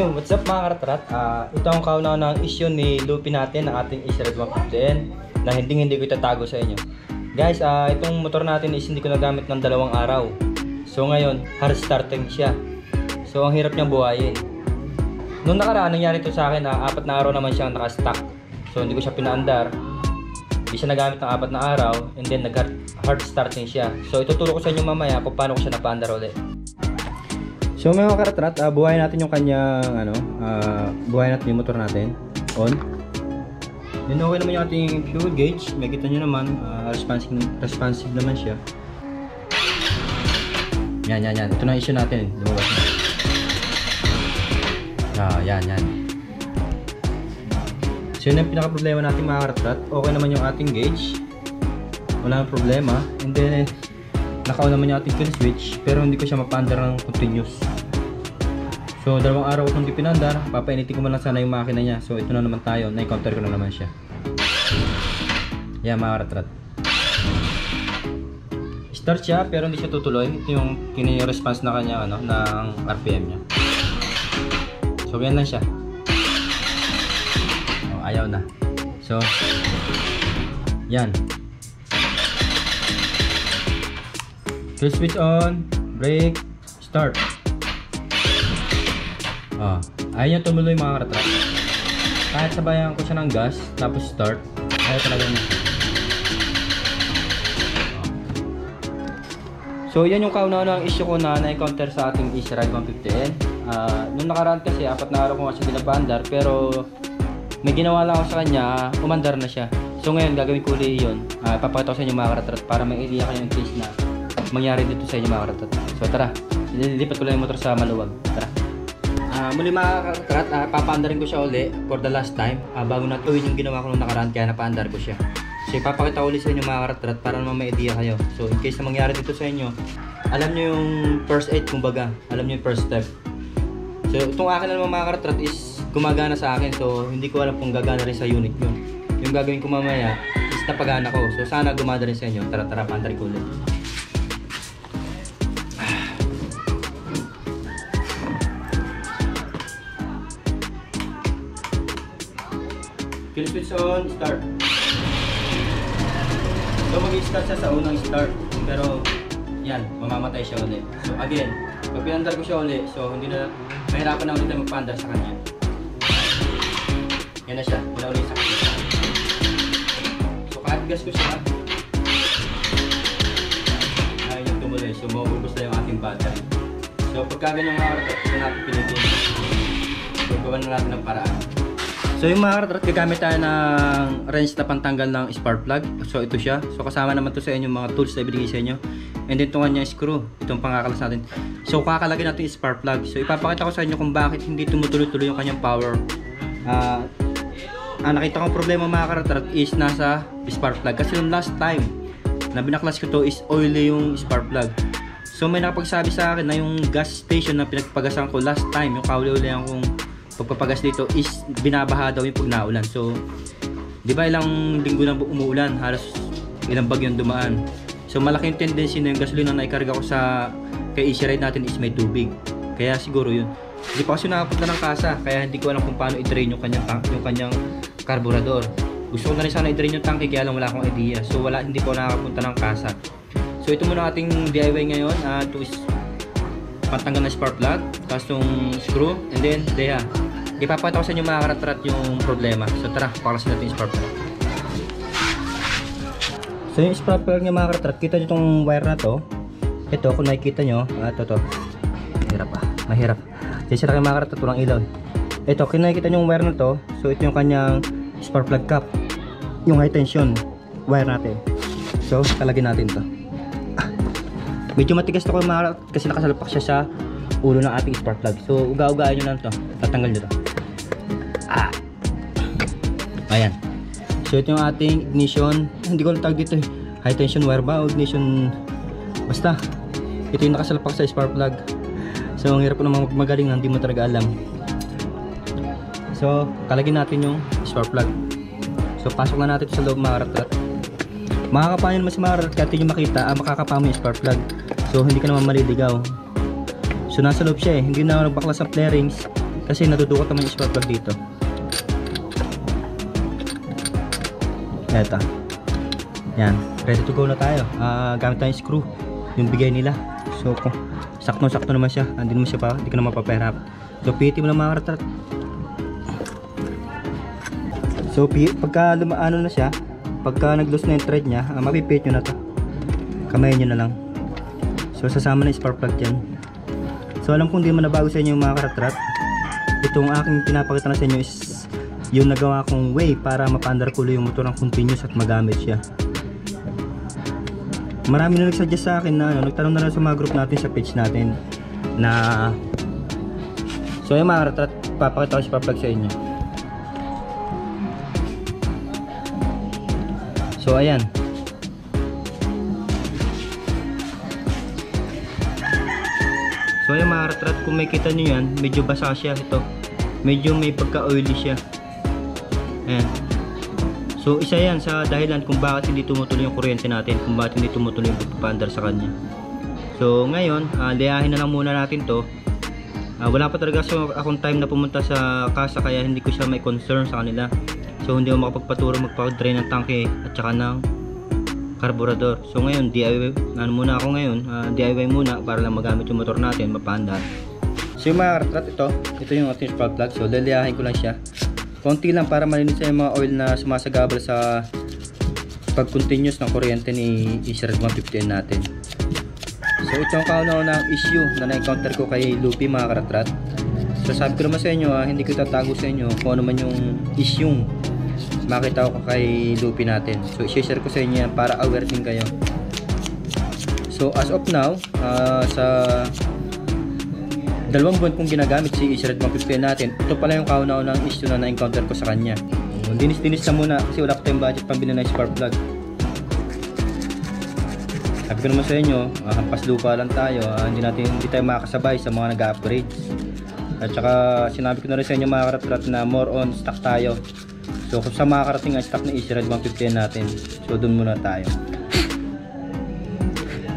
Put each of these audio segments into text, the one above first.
Hey, what's up mga karatrat? Ito ang kauna-unahang issue ni Lupi natin ng ating Ace Red 150 na hindi ko itatago sa inyo. Guys, itong motor natin is hindi ko nagamit ng 2 araw. So ngayon, hard starting siya. So ang hirap niyang buhayin. Noong nakaraan, nangyari ito sa akin, 4 na araw naman siyang nakastock. So hindi ko siya pinaandar. Hindi siya nagamit ng 4 na araw and then nag-hard starting siya. So ituturo ko sa inyo mamaya kung paano ko siya napaandar ulit. So mga karatrat, buhayin natin yung kanyang buhayin natin yung motor natin on. Then okay naman yung ating fuel gauge. Makita nyo naman, responsive naman siya. Yan. Ito na issue natin. Lumabas na. Yan. So yun ang pinaka-problema natin mga karatrat. Okay naman yung ating gauge. Wala nang problema. And then naka-on naman yung ating fuel switch. Pero hindi ko siya mapaandar ng continuous. So 2 araw kung di pinandar, papainitin ko man lang sana yung makina niya. So ito na naman tayo, na-encounter ko na naman siya. Yan mga karatrat. Start siya pero hindi siya tutuloy. Ito yung kini-response na kanya ng RPM niya. So yan lang siya. Ayaw na. So yan. Full switch on, brake, start. Ayaw niya tumuloy mga karatrat. Kahit sabayan ko siya ng gas tapos start, ayaw talaga niya. So yan yung kauna-unahang issue ko na na-encounter sa ating Ace Red 150N. Nung nakaraan kasi 4 na araw ko nga siya pinapaandar, pero may ginawa lang ako sa kanya, umandar na siya. So ngayon gagawin ko ulit yun. Papakita ko sa inyo mga karatrat para may idea kayo yung case na mangyari dito sa inyo mga karatrat. So tara, lilipat ko lang yung motor sa maluwag. Tara. Muli mga karatrat, papaandarin ko siya uli for the last time bago natuwin yung ginawa ko nung nakaraan, kaya napaandar ko siya. So ipapakita ko ulit sa inyo mga karatrat para naman may idea kayo. So in case na mangyari dito sa inyo, alam nyo yung first aid, kumbaga alam nyo yung first step. So itong akin na naman mga karatrat is gumagana sa akin, so hindi ko alam kung gagana rin sa unit yun. Yung gagawin ko mamaya is napagana ko, so sana gumana rin sa inyo. Tara, paandarin ko ulit. Fuel switch on, start. So mag-start siya sa unang start, pero yan, mamamatay siya ulit. So again, pag pinandar ko siya ulit, so hindi na, mahirapan na ulit na magpaandar sa kanya. Yan na siya, wala ulit sa kanya. So kahit gas ko siya, ayaw yung tumuloy, so maubos na yung ating battery. So pagka ganyan mga karatrat, ito natin pilitin. So gawan na natin ng paraan. So yung mga karatrat, gagamit tayo ng wrench na pantanggal ng spark plug. So ito siya. So kasama naman to sa inyo mga tools na ibigay sa inyo. And then itong kanyang screw, itong pangkakalas natin. So kakalagay natin yung spark plug. So ipapakita ko sa inyo kung bakit hindi tumutuloy-tuloy yung kanyang power. Nakita kong problema mga karatrat is nasa spark plug. Kasi yung last time na binaklas ko to is oily yung spark plug. So may nakapagsabi sa akin na yung gas station na pinagpagasan ko last time, yung kauli-ulihan kong pagpapagas dito is binabaha daw yung pag naulan. So di ba ilang linggo na umuulan, halos ilang bagyong dumaan. So malaki yung tendency na yung gasolina na ikarga ko sa kay Ace Red natin is may tubig. Kaya siguro yun. Hindi pa kasi nakapunta ng kasa, kaya hindi ko alam kung paano i-drain yung kanyang carburetor. Gusto ko na rin sana i-drain yung tanke, kaya lang wala akong idea. So hindi po nakapunta ng kasa. So ito muna ating DIY ngayon. Ito is pantanggal na spark plug, tapos yung screw, and then deha. Ipapakita ko sa inyo mga karatrat yung problema. So tara, paklasin natin yung spark plug. So yung spark plug niya mga karatrat, kita nyo itong wire na to. Ito kung nakikita nyo, ito mahirap. Sisira kayo mga karatrat, walang ilaw. Ito, kung nakikita nyo yung wire na to, so ito yung kanyang spark plug cap, yung high tension wire natin. So talagyan natin to. Medyo matigas to kasi nakasalpak siya sa ulo ng ating spark plug. So uga-ugaan nyo lang to, tatanggal nyo to. Ayan. So ito yung ating ignition, hindi ko tawag dito high tension wire ba o ignition, basta ito yung nakasalpak sa spark plug. So ang hirap ko naman magaling na hindi mo talaga alam. So kalagin natin yung spark plug. So pasok na natin sa loob mga karatrat. Makakapanin naman si mga karatrat, kaya nyo makita, makakapa mo yung spark plug. So hindi ka naman maliligaw. So nasa loob siya hindi na nagbaklas ang flarings. Kasi nadudukot naman yung spark plug dito. Eto. Yan, ready to go na tayo. Gamit tayong screw, yung bigay nila. So kung sakto-sakto naman siya, hindi naman siya pa, hindi ka naman papaherap. So piti mo lang mga karatrat. So pagka lumaano na siya, pagka nag-loose na yung thread niya, mapipit nyo na to. Kamayin nyo na lang. So sasama na yung spark plug dyan. So alam kong hindi naman nabago sa inyo yung mga karatrat. Itong aking pinapakita na sa inyo is yung nagawa kong way para mapa-under cool yung motor ng continuous at magamit siya. Marami na nagsuggest sa akin na nagtanong na lang sa mga group natin sa page natin na so yung mga karatrat, papakita ko si spark plug sa inyo. So ayan. So ayan mga karatrat, kung may kita nyo yan, medyo basa siya ito. Medyo may pagka-oily siya. Ayan. So isa yan sa dahilan kung bakit hindi tumutuloy yung kuryente natin, kung bakit hindi tumutuloy yung pagpapandar sa kanya. So ngayon, liyahin na lang muna natin to. Wala pa talaga akong time na pumunta sa kasa, kaya hindi ko siya may concern sa kanila. So hindi ako makapagpaturo magpa-drain ng tangke at saka ng carburetor. So ngayon DIY muna ako ngayon, DIY muna para lang magamit yung motor natin, mapandar. So yung mga karatrat, ito yung ating spark plug. So liliyahin ko lang siya. Konti lang para malinis yung mga oil na sumasagabal sa pag-continuous ng kuryente ni Easyred 150N natin. So ito ang kauna-unang issue na na-encounter ko kay Lupi mga karatrat. So sabi ko naman sa inyo, hindi ko tatago sa inyo kung ano man yung issue makita ko kay Lupi natin. So i-share ko sa inyo yan para aware din kayo. So as of now, sa 2 buwan kong ginagamit si Easyred 150N natin, ito pala yung kauna-unang issue na na-encounter ko sa kanya. Dinis-dinis na muna kasi wala ko tayong budget pambili ng spark plug. Sabi ko naman sa inyo, hampas lupa lang tayo, hindi tayo makakasabay sa mga nag-upgrade. At saka sinabi ko na rin sa inyo mga karatrat na more on stock tayo. So kung sa makakarating ang stock ng Easyred 150N natin, so dun muna tayo.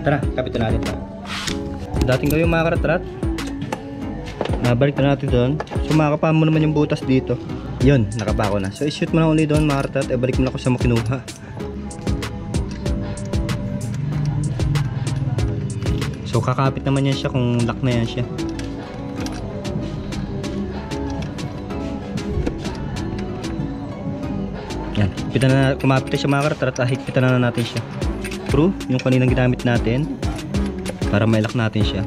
Tara, kapitan natin ito. Dating kayo mga karatrat, balik na natin doon. So makakapa mo naman yung butas dito. Yun, nakapa ko na. So i-shoot mo na ulit doon mga karatrat, balik mo na ako sa makinuha. So kakapit naman yan siya kung lock na yan siya. Yan, kumapit na siya mga karatrat, higpitan na natin siya. Screw, yung kaninang ginamit natin para mailak natin siya.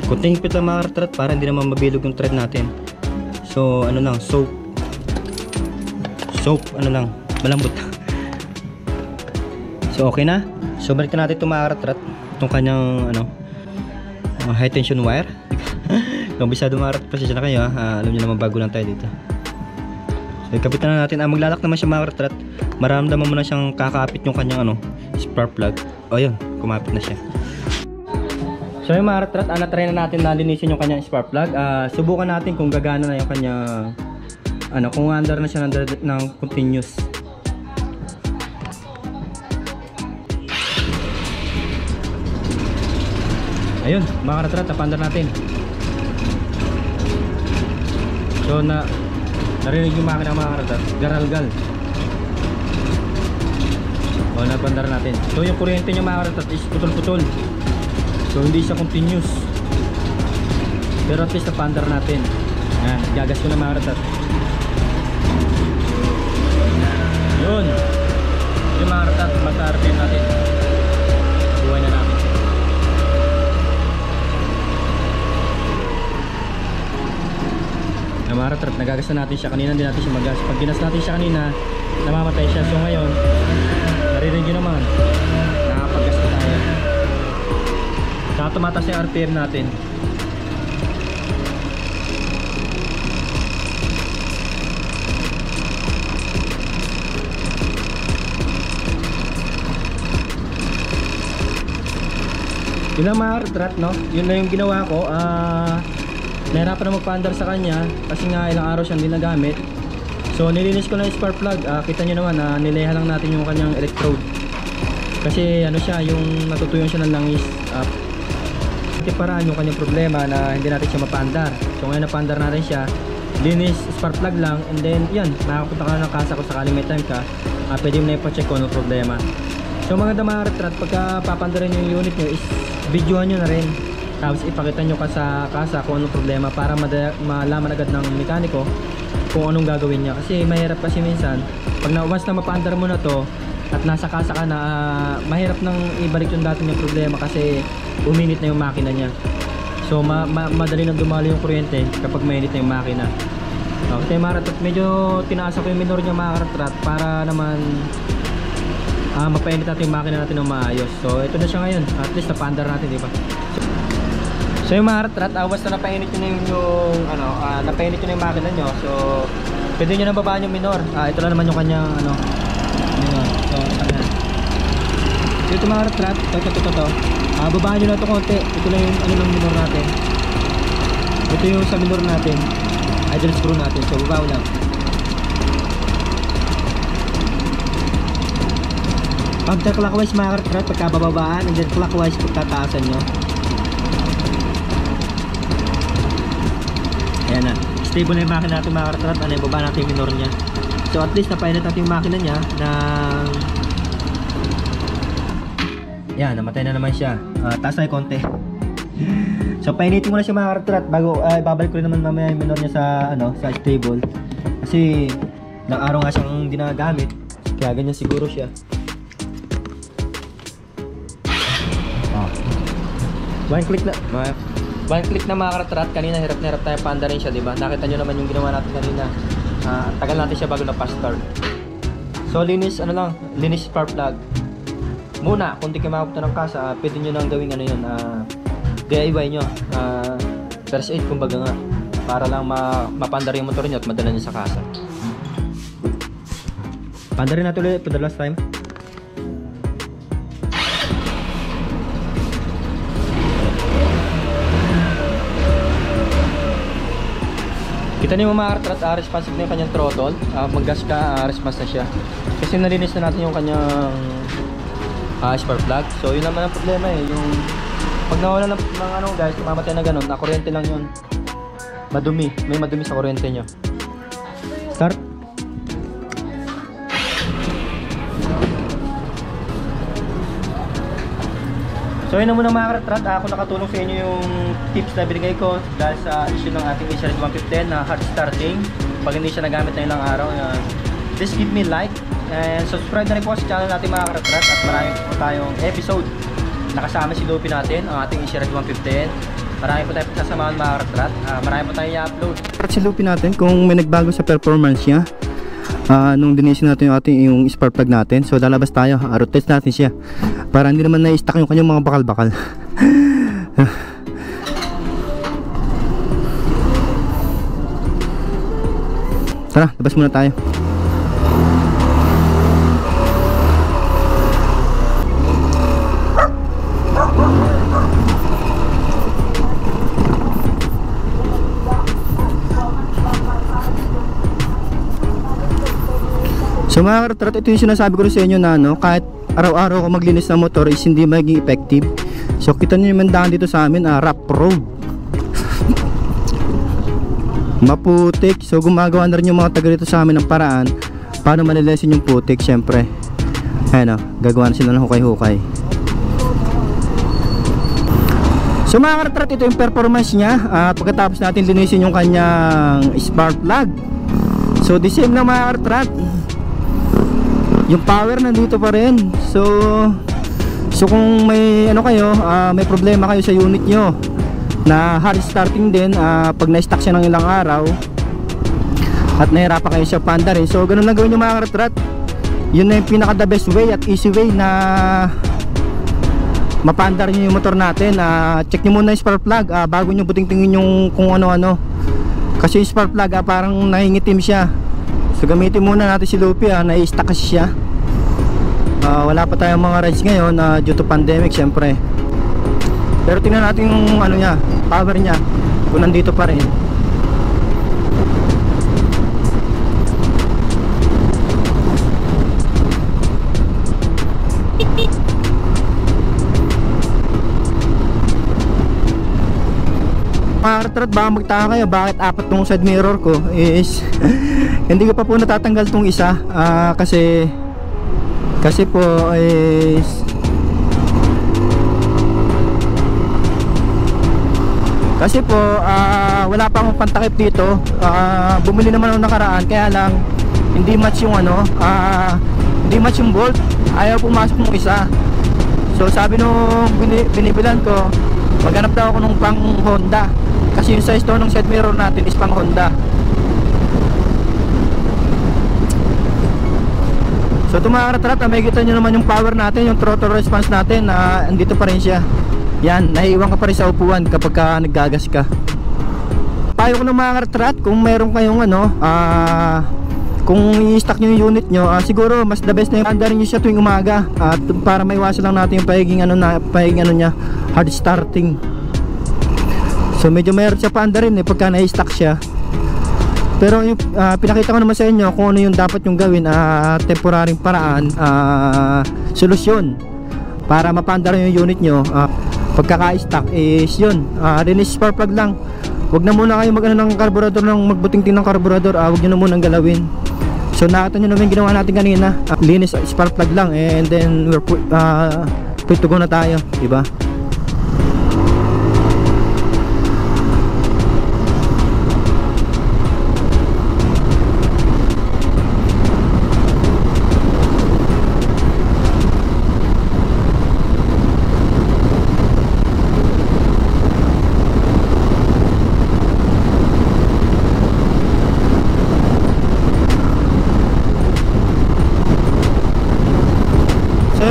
Kunting higpit lang mga karatrat para hindi naman mabilog yung thread natin. So ano lang, soap ano lang, malambot. So okay na. So balik natin itong mga karatrat, itong kanyang high tension wire. Kung bisado mga karatrat, pasensya na kayo alam nyo naman bago lang tayo dito. So ikapitan na natin. Maglalak naman siya mga karatrat. Maramdaman mo na siyang kakapit yung kanyang spark plug. O yun, kumapit na siya. So yung mga karatrat, na-try na natin na linisin yung kanyang spark plug. Subukan natin kung gagana na yung kanyang kung under na siya ng continuous. Ayun mga karatrat, napandar natin. So narinig yung makina mga karatrat, garalgal. O napandar natin. So yung kuryente niya mga karatrat is putol-putol. So hindi siya continuous. Pero at least napandar natin. Yan, gagas ko na mga karatrat. Yun. Yung mga karatrat, mag-RPM natin. Buhay na natin. Yung mga karatrat, nagagas na natin siya. Kanina hindi natin siya magas. Pag ginas natin siya kanina, namamatay siya. So ngayon, narinig nyo naman, nakapaggas na tayo. Saka tumataas yung RPM natin. Yun lang mga karatrat, no? Yun na yung ginawa ko. Nahirapan na magpa-andar sa kanya kasi nga ilang araw siyang dinagamit. So nilinis ko na yung spark plug. Kita nyo naman na nileha lang natin yung kanyang electrode. Kasi siya, yung natutuyon siya ng langis. paraan yung kanyang problema na hindi natin siya mapandar. So ngayon napandar natin siya, linis spark plug lang, and then yan, makakapunta ka ng kasa kung sakaling may time ka, pwede mo na ipacheck kung anong problema. So mga retrat, pagka papandarin yung unit nyo is videohan nyo na rin, tapos ipakita nyo ka sa kasa kung anong problema para malaman agad ng mekaniko kung anong gagawin niya. Kasi mahirap kasi minsan pag once na mapandar mo na to at nasa kasa ka na, mahirap nang ibalik yung dati niyang problema kasi uminit na yung makina niya. So madali nang dumalo yung kuryente kapag mainit na yung makina. Okay, mga retrat, medyo tinaasa ko yung minor niya mga retrat para naman mapainit natin yung makina natin ng maayos. So ito na siya ngayon, at least napandar natin, di ba? So yung mga retrat, awas na napainit nyo na yung napainit nyo na yung makina nyo. So pwede nyo nang babaan yung minor. Ito lang naman yung kanyang minor. So ayan. So ito mga retrat, ito babaan nyo na ito konti. Ito lang yung ng minor natin. Ito yung sa minor natin, idle screw natin. So babaw lang. Pagka-clockwise mga retrat, pagkabababaan, and then clockwise pagtataasan nyo. Ayan na, stable na yung makina natin mga retrat. Baba natin yung minor nya. So at least napainit natin yung makina nya ng... Yan, namatay na naman siya. Taas na yung konti. So painitin mo na siya mga retrat bago babalik ko rin naman mamaya yung minor nya sa sa stable. Kasi ilang araw nga siyang dinagamit, kaya ganyan siguro siya. One click na mga retrat. Kanina hirap na hirap tayo panda rin siya, diba? Nakita nyo naman yung ginawa natin kanina. Tagal natin siya bago na fast start. So linis linis spark plug muna. Kung di kayo makapunta ng kasa, pwede nyo nang gawing DIY nyo, first aid kumbaga nga, para lang mapandar yung motor nyo at madala nyo sa kasa. Pandarin natin ulit for the last time. Kita niyo mga retrat, responsive na yung kanyang throttle. Mag-gas ka, response na siya. Kasi nalinis na natin yung kanyang spark plug. So yun naman ang problema yung pag nawala ng guys, mamatay na ganun, na kuryente lang yun. Madumi, may madumi sa kuryente nyo. Start. So yun na muna mga retrat, ako nakatulong sa inyo yung tips na binigay ko dahil sa issue ng ating Ace Red 115 na hard starting. Pag hindi siya nagamit na ilang araw, please give me like and subscribe na rin po sa channel natin mga retrat. At marami po tayong episode. Nakasama si Lupi natin, ang ating Ace Red 115. Marami po tayong pagsasamahan mga retrat. Marami po tayong i-upload. Si Lupi natin kung may nagbago sa performance niya nung dinisin natin yung spark plug natin. So lalabas tayo, road test natin siya para hindi naman na-stuck yung kanyang mga bakal-bakal. Tara, labas muna tayo. So mga retrat, ito yung sinasabi ko rin sa inyo na kahit araw-araw ko maglinis ng motor is hindi magiging effective. So kita nyo yung mandahan dito sa amin, rough road. Maputik. So gumagawa na rin yung mga taga dito sa amin ng paraan paano malilesin yung putik. Syempre ayan gagawa na sila ng hukay-hukay. So mga retrat, ito yung performance nya pagkatapos natin linisin yung kanyang spark plug. So the same na mga retrat, yung power nandito pa rin. So kung may may problema kayo sa unit nyo na hard starting din, pag na-stuck siya ng ilang araw at nahirapan kayo siya panda rin, so ganun lang gawin yung mga retrat. Yun na yung pinaka the best way at easy way na mapandar nyo yung motor natin. Check nyo muna yung spark plug bago nyo buting-tingin yung kung ano-ano, kasi yung spark plug parang nahingitim siya. So gamitin muna natin si Lupi, na-stuck kasi siya. Wala pa tayong mga rides ngayon due to pandemic syempre. Pero tingnan natin yung niya, power niya, kung nandito pa rin. karatrat, baka magtaka kayo bakit apat tong side mirror ko is hindi ko pa po natatanggal tong isa. Kasi po is wala pa akong pantakip dito. Bumili naman ako nakaraan, kaya lang hindi match yung hindi match yung bolt, ayaw pumasok ng isa. So sabi nung binibilan ko, maghanap daw ako nung pang Honda, kasi yung size to ng side mirror natin is pang Honda. So ito mga karatrat, makikita nyo naman yung power natin, yung throttle response natin, andito pa rin siya. Yan, naiiwan ka pa rin sa upuan kapag naggagas ka. Payo ko ng mga karatrat, kung meron kayong kung i-stock nyo yung unit nyo, siguro mas the best na yung andarin nyo siya tuwing umaga, para maiwasan lang natin yung pagiging niya, hard starting. So medyo mayroon siya pa andarin pagka na-stock siya. Pero yung pinakita ko naman sa inyo kung ano yung dapat yung gawin, temporaryong paraan, solusyon para mapandar yung unit nyo pagkaka-stock is yun, release spark plug lang. Huwag na muna kayo mag-ano ng karburador, magbuting-ting ng karburador, huwag nyo na munang galawin. So nakita nyo naman ginawa natin kanina, linis spark plug lang, and then we're pwede to go na tayo, diba?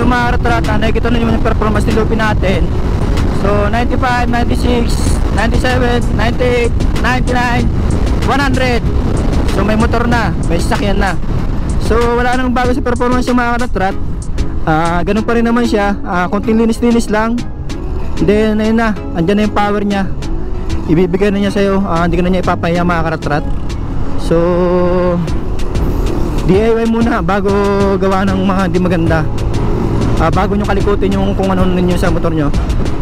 Mga karatrat, nakikita nyo yung performance ni Lupi natin. So 95, 96, 97, 98, 99, 100. So may motor na, may sasakyan na. So wala nang bago sa performance yung mga karatrat. Ganun pa rin naman siya, konting linis-linis lang. Then ayun na, andyan na yung power niya, ibibigay na niya sa'yo, hindi ka na niya ipapahiya mga karatrat. So DIY muna bago gawa ng mga di maganda, bago nyo kalikutin yung kung ano ninyo sa motor nyo.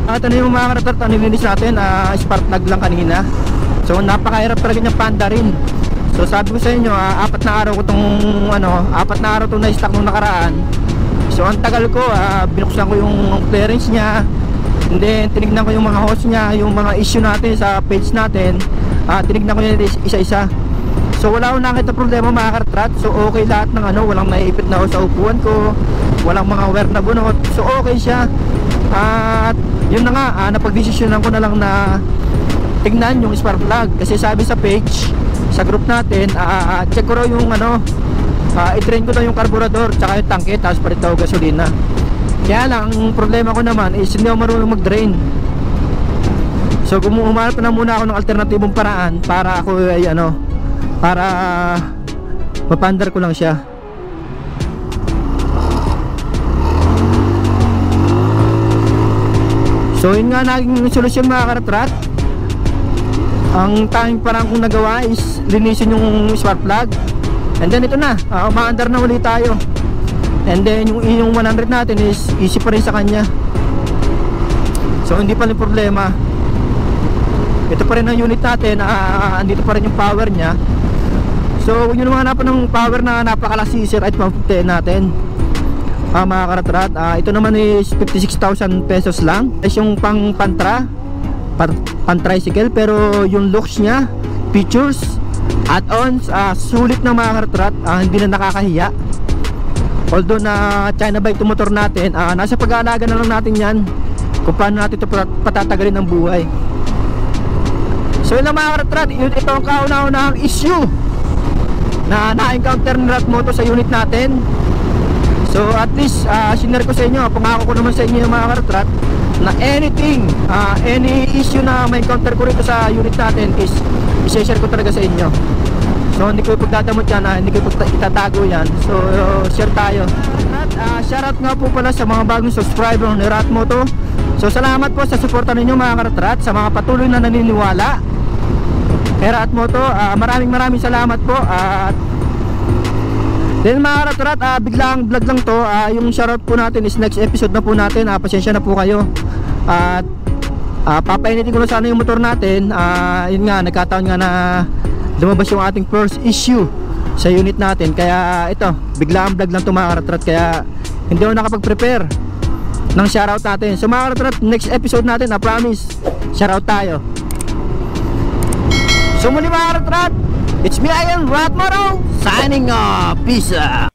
At ano yung mga karatrat, nilinis natin, spark plug lang kanina. So napakahirap talaga niyang panda rin. So sabi ko sa inyo, apat na araw to na stock nung nakaraan. So ang tagal ko, binuksan ko yung clearance niya, and then tinignan ko yung mga hose niya, yung mga issue natin sa page natin, tinignan ko yun isa-isa. So wala akong nakita problema mga karatrat. So okay lahat ng walang naiipit na sa upuan ko, walang mga wear na bunot. So okay siya. At yun na nga, napagdesisyonan ko na lang na tignan yung spark plug, kasi sabi sa page, sa group natin, check ko raw yung i-drain ko daw yung karburador tsaka yung tangke, tapos palit daw gasolina. Kaya lang, ang problema ko naman is hindi ako marunong mag-drain. So humanap na muna ako ng alternatibong paraan para ako para mapandar ko lang siya. So yun nga naging solusyon mga karatrat. Ang tanging parang kong nagawa is linisin yung spark plug, and then ito na, umaandar na ulit tayo. And then yung 100 natin is easy pa rin sa kanya. So hindi pa rin problema. Ito pa rin ang unit natin, andito pa rin yung power nya. So huwag nyo naman hanapan ng power na napakalasisir at pang-15 natin, mga karatrat. Ito naman is 56,000 pesos lang. Is yung pan-tricycle, pero yung looks nya, features, add-ons, sulit na mga karatrat. Hindi na nakakahiya. Although na China bike to motor natin, nasa pag-aalaga na lang natin yan kung paano natin ito patatagalin ang buhay. So yun lang mga karatrat, ito ang kauna-unahang issue na na-encounter ni Ratmoto sa unit natin. So at least sinare ko sa inyo, pangako ko naman sa inyo mga karatrat, na anything, any issue na may encounter ko rito sa unit natin is i-share ko talaga sa inyo. So hindi ko ipagdadamot yan, hindi ko itatago yan. So share tayo. Shoutout nga po pala sa mga bagong subscriber ni Ratmoto. So salamat po sa suporta ninyo mga karatrat, sa mga patuloy na naniniwala kay Ratmoto. Maraming salamat po. At then mga karatrat, biglang vlog lang to. Yung shoutout po natin is next episode na po natin. Pasensya na po kayo. At Papainitin ko na sana yung motor natin. Yun nga, nagkataon nga na lumabas yung ating first issue sa unit natin. Kaya ito, biglaan vlog lang ito mga karatrat. Kaya hindi ako nakapag-prepare ng shoutout natin. So mga karatrat, next episode natin, I promise, shoutout tayo. So muli mga karatrat, it's me, Ian Ratmaro, signing off. Peace out.